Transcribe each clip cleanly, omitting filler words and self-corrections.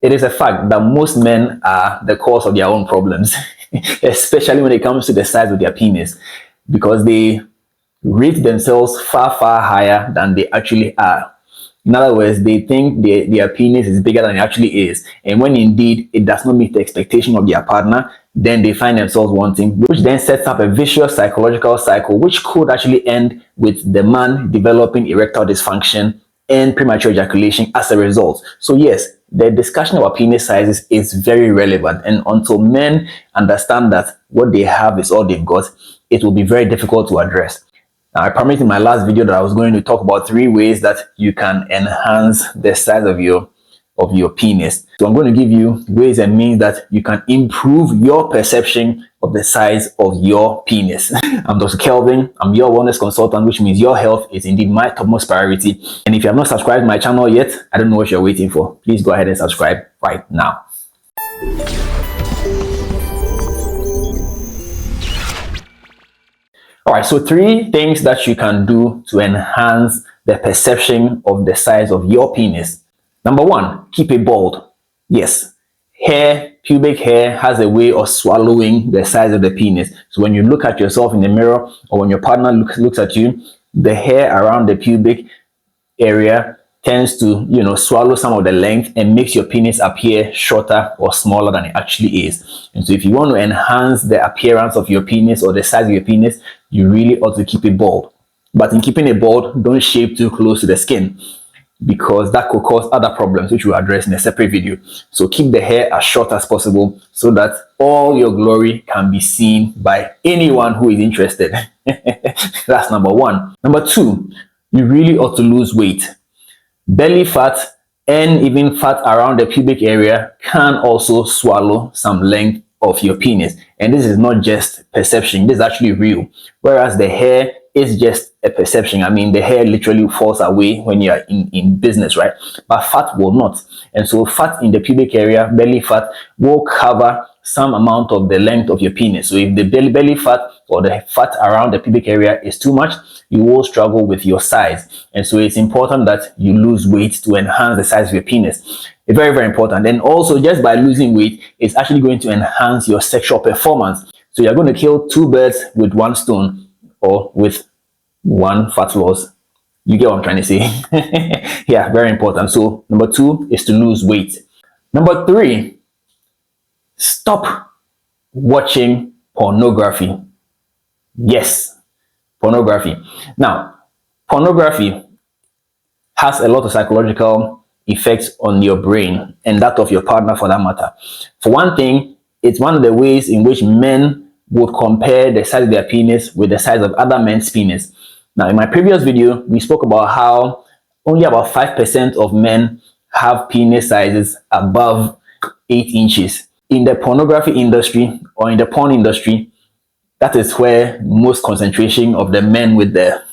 It is a fact that most men are the cause of their own problems, especially when it comes to the size of their penis, because they rate themselves far, far higher than they actually are. In other words, they think their penis is bigger than it actually is. And when indeed it does not meet the expectation of their partner, then they find themselves wanting, which then sets up a vicious psychological cycle, which could actually end with the man developing erectile dysfunction and premature ejaculation as a result. So yes, the discussion about penis sizes is very relevant. And until men understand that what they have is all they've got, it will be very difficult to address. Now, I promised in my last video that I was going to talk about 3 ways that you can enhance the size of your penis. So I'm going to give you ways and means that you can improve your perception of the size of your penis. I'm Dr. Kelvin. I'm your wellness consultant, which means your health is indeed my topmost priority. And if you have not subscribed to my channel yet, I don't know what you're waiting for. Please go ahead and subscribe right now. All right, so 3 things that you can do to enhance the perception of the size of your penis. Number 1, keep it bald. Yes, pubic hair has a way of swallowing the size of the penis. So when you look at yourself in the mirror, or when your partner looks at you, the hair around the pubic area tends to, swallow some of the length and makes your penis appear shorter or smaller than it actually is. And so if you want to enhance the appearance of your penis or the size of your penis, you really ought to keep it bald. But in keeping it bald, don't shave too close to the skin, because that could cause other problems, which we'll address in a separate video. So keep the hair as short as possible so that all your glory can be seen by anyone who is interested. That's number 1. Number 2, you really ought to lose weight. Belly fat and even fat around the pubic area can also swallow some length of your penis. And this is not just perception, this is actually real. Whereas the hair is just a perception. I mean, the hair literally falls away when you are in business, right? But fat will not. And so fat in the pubic area, belly fat, will cover some amount of the length of your penis. So if the belly fat or the fat around the pubic area is too much, you will struggle with your size. And so it's important that you lose weight to enhance the size of your penis. It's very, very important. And also, just by losing weight, it's actually going to enhance your sexual performance. So you're going to kill 2 birds with 1 stone, or with 1 fat loss. You get what I'm trying to say? Yeah, very important. So number 2 is to lose weight. Number 3, stop watching pornography. Yes, pornography. Now, pornography has a lot of psychological effects on your brain and that of your partner for that matter. For one thing, it's one of the ways in which men would compare the size of their penis with the size of other men's penis. Now, in my previous video, we spoke about how only about 5% of men have penis sizes above 8 inches. In the pornography industry or in the porn industry, that is where most concentration of the men with the,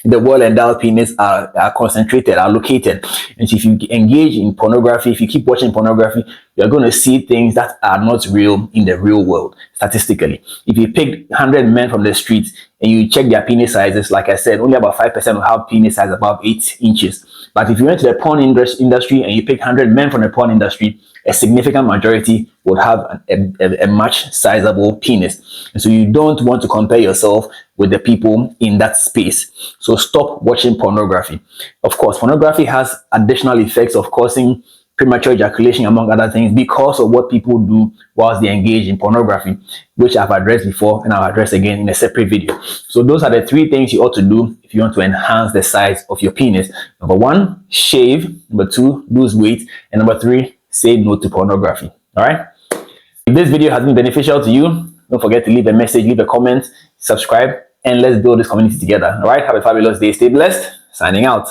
the well-endowed penis are concentrated, are located. And so if you engage in pornography, if you keep watching pornography, you're going to see things that are not real in the real world, statistically. If you pick 100 men from the streets and you check their penis sizes, like I said, only about 5% will have penis size above 8 inches. But if you went to the porn industry and you pick 100 men from the porn industry, a significant majority would have a much sizable penis. And so you don't want to compare yourself with the people in that space. So stop watching pornography. Of course, pornography has additional effects of causing premature ejaculation, among other things, because of what people do whilst they engage in pornography, which I've addressed before and I'll address again in a separate video. So those are the 3 things you ought to do if you want to enhance the size of your penis. Number 1, shave. Number 2, lose weight. And number 3, say no to pornography. All right. If this video has been beneficial to you, don't forget to leave a message, leave a comment, subscribe, and let's build this community together. All right. Have a fabulous day. Stay blessed. Signing out.